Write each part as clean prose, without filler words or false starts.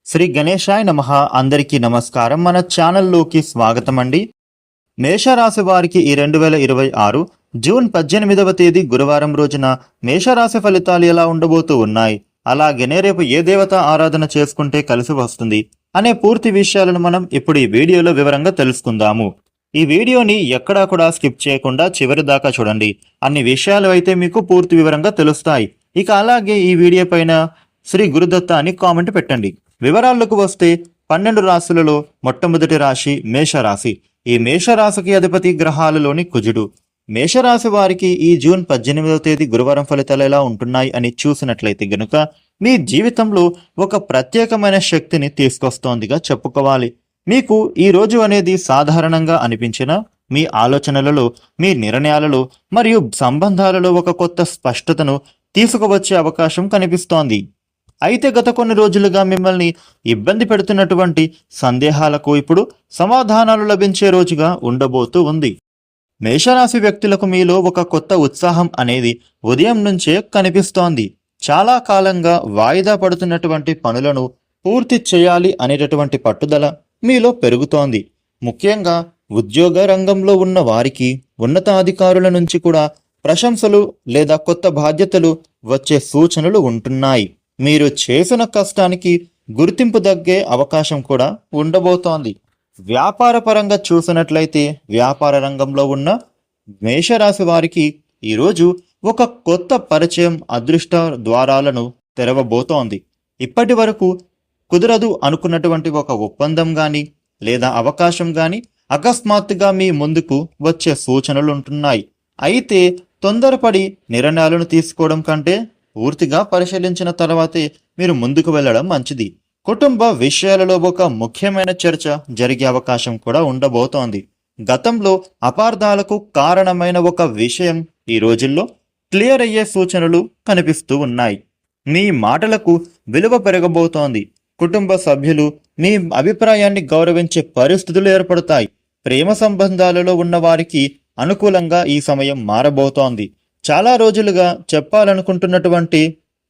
శ్రీ గణేశాయ నమః. అందరికీ నమస్కారం. మన ఛానల్లోకి స్వాగతం అండి. మేషరాశి వారికి ఈ 2026 జూన్ 18వ తేదీ గురువారం రోజున మేషరాశి ఫలితాలు ఎలా ఉండబోతూ ఉన్నాయి, అలాగనే రేపు ఏ దేవత ఆరాధన చేసుకుంటే కలిసి వస్తుంది అనే పూర్తి విషయాలను మనం ఇప్పుడు ఈ వీడియోలో వివరంగా తెలుసుకుందాము. ఈ వీడియోని ఎక్కడా కూడా స్కిప్ చేయకుండా చివరి దాకా చూడండి. అన్ని విషయాలు అయితే మీకు పూర్తి వివరంగా తెలుస్తాయి. ఇక అలాగే ఈ వీడియో పైన శ్రీ గురుదత్త అని కామెంట్ పెట్టండి. వివరాల్లోకి వస్తే 12 రాశులలో మొట్టమొదటి రాశి మేషరాశి. ఈ మేషరాశికి అధిపతి గ్రహాలలోని కుజుడు. మేషరాశి వారికి ఈ జూన్ 18వ తేదీ గురువారం ఫలితాలు ఎలా ఉంటున్నాయి అని చూసినట్లయితే గనుక మీ జీవితంలో ఒక ప్రత్యేకమైన శక్తిని తీసుకొస్తోందిగా చెప్పుకోవాలి. మీకు ఈ రోజు అనేది సాధారణంగా అనిపించినా మీ ఆలోచనలలో, మీ నిర్ణయాలలో మరియు సంబంధాలలో ఒక కొత్త స్పష్టతను తీసుకువచ్చే అవకాశం కనిపిస్తోంది. అయితే గత కొన్ని రోజులుగా మిమ్మల్ని ఇబ్బంది పెడుతున్నటువంటి సందేహాలకు ఇప్పుడు సమాధానాలు లభించే రోజుగా ఉండబోతూ ఉంది. మేషరాశి వ్యక్తులకు మీలో ఒక కొత్త ఉత్సాహం అనేది ఉదయం నుంచే కనిపిస్తోంది. చాలా కాలంగా వాయిదా పడుతున్నటువంటి పనులను పూర్తి చేయాలి అనేటటువంటి పట్టుదల మీలో పెరుగుతోంది. ముఖ్యంగా ఉద్యోగ రంగంలో ఉన్న వారికి ఉన్నతాధికారుల నుంచి కూడా ప్రశంసలు లేదా కొత్త బాధ్యతలు వచ్చే సూచనలు ఉంటున్నాయి. మీరు చేసిన కష్టానికి గుర్తింపు దగ్గే అవకాశం కూడా ఉండబోతోంది. వ్యాపార పరంగా చూసినట్లయితే వ్యాపార రంగంలో ఉన్న మేషరాశి వారికి ఈరోజు ఒక కొత్త పరిచయం అదృష్ట ద్వారాలను తెరవబోతోంది. ఇప్పటి వరకు కుదరదు అనుకున్నటువంటి ఒక ఒప్పందం కానీ లేదా అవకాశం కానీ అకస్మాత్తుగా మీ ముందుకు వచ్చే సూచనలు ఉంటున్నాయి. అయితే తొందరపడి నిర్ణయాలను తీసుకోవడం కంటే పూర్తిగా పరిశీలించిన తర్వాతే మీరు ముందుకు వెళ్ళడం మంచిది. కుటుంబ విషయాలలో ఒక ముఖ్యమైన చర్చ జరిగే అవకాశం కూడా ఉండబోతోంది. గతంలో అపార్థాలకు కారణమైన ఒక విషయం ఈ రోజుల్లో క్లియర్ అయ్యే సూచనలు కనిపిస్తూ ఉన్నాయి. మీ మాటలకు విలువ పెరగబోతోంది. కుటుంబ సభ్యులు మీ అభిప్రాయాన్ని గౌరవించే పరిస్థితులు ఏర్పడతాయి. ప్రేమ సంబంధాలలో ఉన్న వారికి అనుకూలంగా ఈ సమయం మారబోతోంది. చాలా రోజులుగా చెప్పాలనుకుంటున్నటువంటి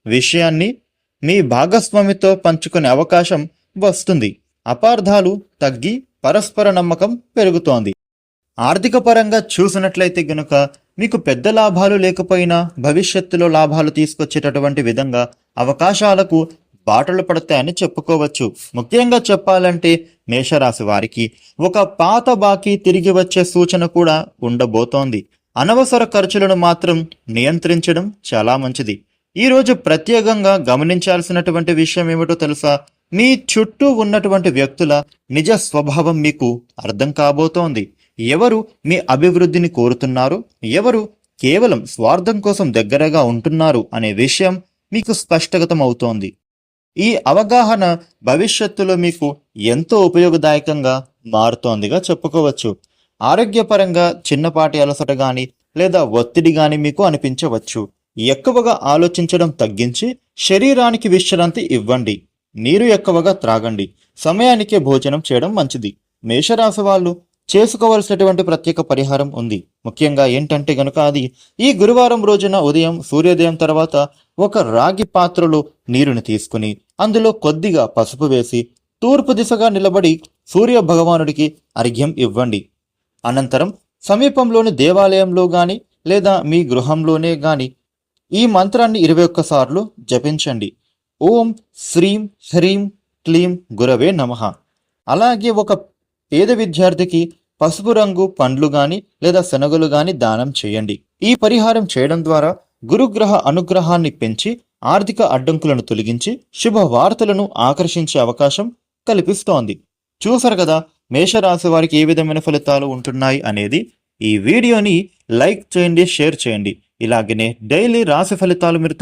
విషయాన్ని మీ భాగస్వామితో పంచుకునే అవకాశం వస్తుంది. అపార్థాలు తగ్గి పరస్పర నమ్మకం పెరుగుతోంది. ఆర్థిక పరంగా చూసినట్లయితే గనుక మీకు పెద్ద లాభాలు లేకపోయినా భవిష్యత్తులో లాభాలు తీసుకొచ్చేటటువంటి విధంగా అవకాశాలకు బాటలు పడతాయని చెప్పుకోవచ్చు. ముఖ్యంగా చెప్పాలంటే మేషరాశి వారికి ఒక పాత బాకీ తిరిగి వచ్చే సూచన కూడా ఉండబోతోంది. అనవసర ఖర్చులను మాత్రం నియంత్రించడం చాలా మంచిది. ఈరోజు ప్రత్యేకంగా గమనించాల్సినటువంటి విషయం ఏమిటో తెలుసా? మీ చుట్టూ ఉన్నటువంటి వ్యక్తుల నిజ స్వభావం మీకు అర్థం కాబోతోంది. ఎవరు మీ అభివృద్ధిని కోరుతున్నారు, ఎవరు కేవలం స్వార్థం కోసం దగ్గరగా ఉంటున్నారు అనే విషయం మీకు స్పష్టగతం అవుతోంది. ఈ అవగాహన భవిష్యత్తులో మీకు ఎంతో ఉపయోగదాయకంగా మారుతోందిగా చెప్పుకోవచ్చు. ఆరోగ్యపరంగా చిన్నపాటి అలసట గాని లేదా ఒత్తిడి గాని మీకు అనిపించవచ్చు. ఎక్కువగా ఆలోచించడం తగ్గించి శరీరానికి విశ్రాంతి ఇవ్వండి. నీరు ఎక్కువగా త్రాగండి. సమయానికే భోజనం చేయడం మంచిది. మేషరాశి వాళ్ళు చేసుకోవలసినటువంటి ప్రత్యేక పరిహారం ఉంది. ముఖ్యంగా ఏంటంటే గనుక అది ఈ గురువారం రోజున ఉదయం సూర్యోదయం తర్వాత ఒక రాగి పాత్రలో నీరుని తీసుకుని అందులో కొద్దిగా పసుపు వేసి తూర్పు దిశగా నిలబడి సూర్య భగవానుడికి అర్ఘ్యం ఇవ్వండి. అనంతరం సమీపంలోని దేవాలయంలో గాని లేదా మీ గృహంలోనే గాని ఈ మంత్రాన్ని 21 సార్లు జపించండి. ఓం శ్రీం హ్రీం క్లీం గురవే నమః. అలాగే ఒక పేద విద్యార్థికి పసుపు రంగు పండ్లు గాని లేదా శనగలు గాని దానం చేయండి. ఈ పరిహారం చేయడం ద్వారా గురుగ్రహ అనుగ్రహాన్ని పెంచి ఆర్థిక అడ్డంకులను తొలగించి శుభవార్తలను ఆకర్షించే అవకాశం కల్పిస్తోంది. చూసారు కదా మేషరాశి వారికి ఏ విధమైన ఫలితాలు ఉంటున్నాయి అనేది. ఈ వీడియోని లైక్ చేయండి, షేర్ చేయండి. ఇలాగనే డైలీ రాశి ఫలితాలు మీరు